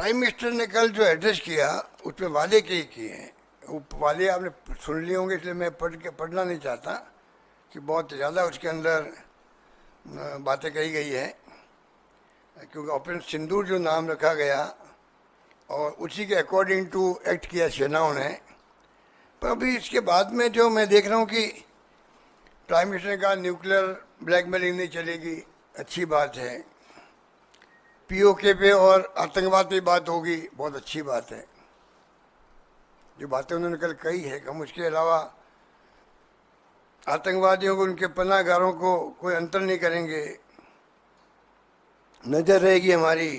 Prime minister ने कल जो एड्रेस किया उसमें वादे किए हैं। वो वादे आपने सुन लिए होंगे, इसलिए मैं पढ़ना नहीं चाहता कि बहुत ज़्यादा उसके अंदर बातें कही गई है, क्योंकि ऑपरेशन सिंदूर जो नाम रखा गया और उसी के अकॉर्डिंग टू एक्ट किया सेनाओं ने। पर अभी इसके बाद में जो मैं देख रहा हूँ कि प्राइम मिनिस्टर ने कहा न्यूक्लियर ब्लैकमेलिंग नहीं चलेगी, अच्छी बात है। पीओके पे और आतंकवाद पे बात होगी, बहुत अच्छी बात है। जो बातें उन्होंने कल कही है कि हम उसके अलावा आतंकवादियों को, उनके पनाहगारों को कोई अंतर नहीं करेंगे, नजर रहेगी हमारी,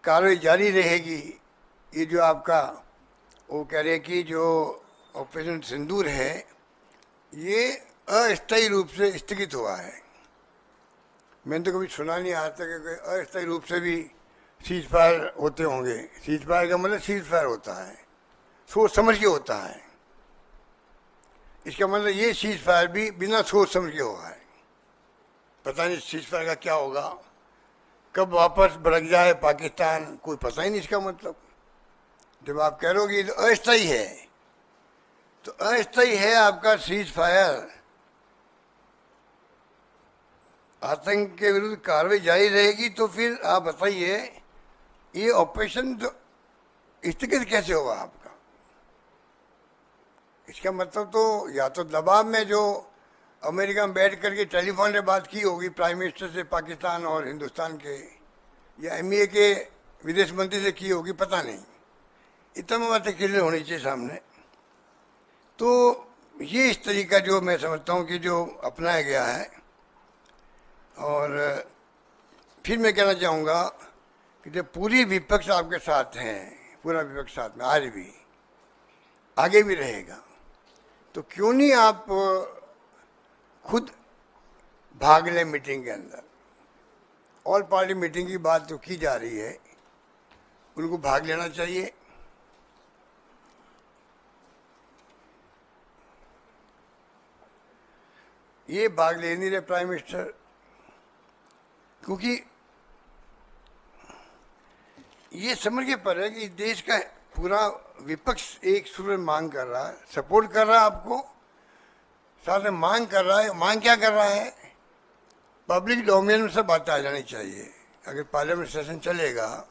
कार्रवाई जारी रहेगी। ये जो आपका वो कह रहे कि जो ऑपरेशन सिंदूर है ये अस्थायी रूप से स्थगित हुआ है। मैंने तो कभी सुना नहीं आज तक कि अस्थायी रूप से भी सीज फायर होते होंगे। सीज फायर का मतलब सीज फायर होता है, सोच समझ के होता है। इसका मतलब ये सीज फायर भी बिना सोच समझ के हुआ है। पता नहीं सीज फायर का क्या होगा, कब वापस भड़क जाए पाकिस्तान, कोई पता ही नहीं इसका मतलब। जब आप कह रहे हो कि तो अस्थायी है, तो अस्थायी है आपका सीज फायर। आतंक के विरुद्ध कार्रवाई जारी रहेगी, तो फिर आप बताइए ये ऑपरेशन स्थगित कैसे होगा आपका? इसका मतलब तो या तो दबाव में जो अमेरिका में बैठ करके टेलीफोन पे बात की होगी प्राइम मिनिस्टर से पाकिस्तान और हिंदुस्तान के, या एमईए के विदेश मंत्री से की होगी, पता नहीं। इतना बातें क्लियर होनी चाहिए सामने। तो ये इस तरीका जो मैं समझता हूँ कि जो अपनाया गया है। और फिर मैं कहना चाहूँगा कि जब पूरी विपक्ष आपके साथ हैं, पूरा विपक्ष साथ में आज भी आगे भी रहेगा, तो क्यों नहीं आप खुद भाग लें मीटिंग के अंदर। ऑल पार्टी मीटिंग की बात तो की जा रही है, उनको भाग लेना चाहिए। ये भाग ले नहीं रहे प्राइम मिनिस्टर, क्योंकि ये समझ के पर है कि देश का पूरा विपक्ष एक सुर में मांग कर रहा है, सपोर्ट कर रहा है आपको, साथ में मांग कर रहा है। मांग क्या कर रहा है? पब्लिक डोमेन में सब बातें आ जानी चाहिए। अगर पार्लियामेंट सेशन चलेगा,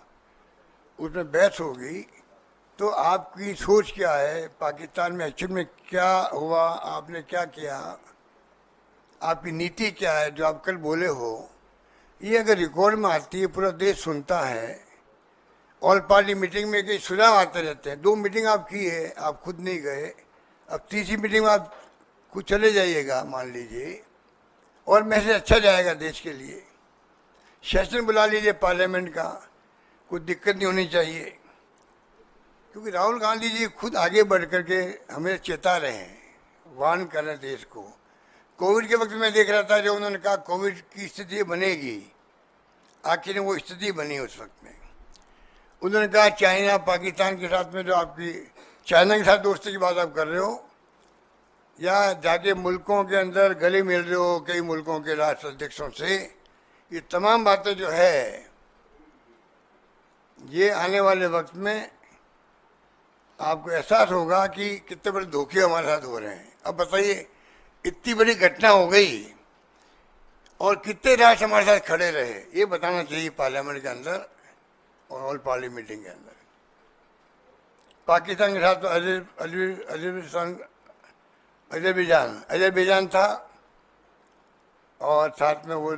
उसमें बहस होगी, तो आपकी सोच क्या है, पाकिस्तान में एक्चुअल में क्या हुआ, आपने क्या किया, आपकी नीति क्या है, जो आप कल बोले हो, ये अगर रिकॉर्ड में आती है, पूरा देश सुनता है। ऑल पार्टी मीटिंग में कई सुझाव आते रहते हैं। 2 मीटिंग आप की है, आप खुद नहीं गए, अब तीसरी मीटिंग में आप कुछ चले जाइएगा मान लीजिए, और मैसेज अच्छा जाएगा देश के लिए। सेशन बुला लीजिए पार्लियामेंट का, कुछ दिक्कत नहीं होनी चाहिए। क्योंकि राहुल गांधी जी खुद आगे बढ़ करके हमें चेता रहे हैं, वार्न कर रहे हैं देश को। कोविड के वक्त में देख रहा था, जो उन्होंने कहा कोविड की स्थिति बनेगी, आखिर वो स्थिति बनी उस वक्त में। उन्होंने कहा चाइना पाकिस्तान के साथ में, जो आपकी चाइना के साथ दोस्ती की बात आप कर रहे हो, या जाके मुल्कों के अंदर गले मिल रहे हो कई मुल्कों के राष्ट्र अध्यक्षों से, ये तमाम बातें जो है, ये आने वाले वक्त में आपको एहसास होगा कि कितने बड़े धोखे हमारे साथ हो रहे हैं। अब बताइए, इतनी बड़ी घटना हो गई और कितने राष्ट्र हमारे साथ खड़े रहे, ये बताना चाहिए पार्लियामेंट के अंदर और ऑल पार्टी मीटिंग के अंदर। पाकिस्तान के साथ तो अजरबैजान था, और साथ में वो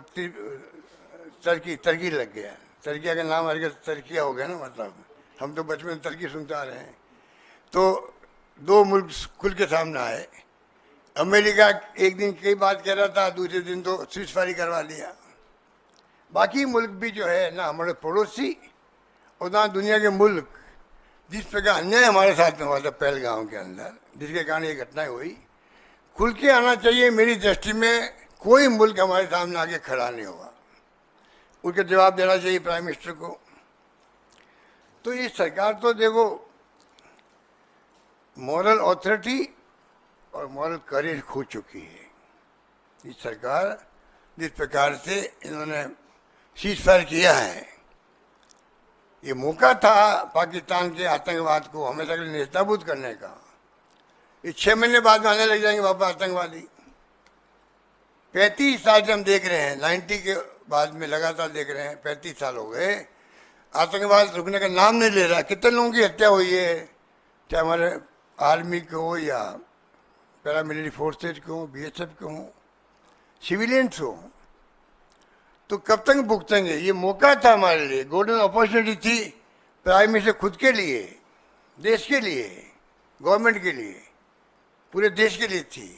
टर्की लग गया। टर्किया का नाम हर टर्किया हो गया ना, मतलब हम तो बचपन में टर्की सुनते आ रहे हैं। तो 2 मुल्क खुल के सामने आए। अमेरिका एक दिन कई बात कह रहा था, दूसरे दिन तो सीजफायर करवा लिया। बाकी मुल्क भी जो है ना, हमारे पड़ोसी और ना दुनिया के मुल्क, जिस प्रकार अन्याय हमारे साथ में हुआ था पहलगाम के अंदर, जिसके कारण ये घटनाएं हुई, खुल के आना चाहिए। मेरी दृष्टि में कोई मुल्क हमारे सामने आके खड़ा नहीं हुआ, उसका जवाब देना चाहिए प्राइम मिनिस्टर को। तो ये सरकार तो देखो, मॉरल अथॉरिटी और मॉरल करेज खो चुकी है। ये सरकार जिस प्रकार से इन्होंने सीज फायर किया है। ये मौका था पाकिस्तान के आतंकवाद को हमेशा के लिए नेस्तनाबूद करने का। ये 6 महीने बाद में आने लग जाएंगे वापस आतंकवादी। 35 साल से हम देख रहे हैं, 90 के बाद में लगातार देख रहे हैं, 35 साल हो गए, आतंकवाद रुकने का नाम नहीं ले रहा। कितने लोगों की हत्या हुई है, चाहे हमारे आर्मी के हो या पैरामिलिट्री फोर्सेज के हो, BSF के हो, सिविलियंस हो, तो कब तक भुगतेंगे। ये मौका था हमारे लिए, गोल्डन अपॉर्चुनिटी थी, प्राइम मिनिस्टर खुद के लिए, देश के लिए, गवर्नमेंट के लिए, पूरे देश के लिए थी,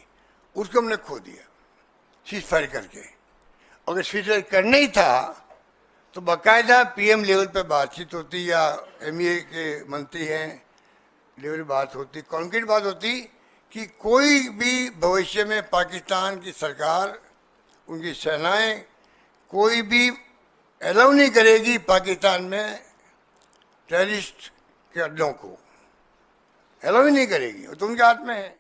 उसको हमने खो दिया सीज फायर करके। अगर सीज फायर करना ही था तो बाकायदा PM लेवल पे बातचीत होती या MEA के मंत्री हैं लेवल बात होती, कॉन्क्रीट बात होती कि कोई भी भविष्य में पाकिस्तान की सरकार, उनकी सेनाएं कोई भी अलाउ नहीं करेगी पाकिस्तान में टेररिस्ट के अड्डों को, अलाउ ही नहीं करेगी, तो उनके हाथ में है।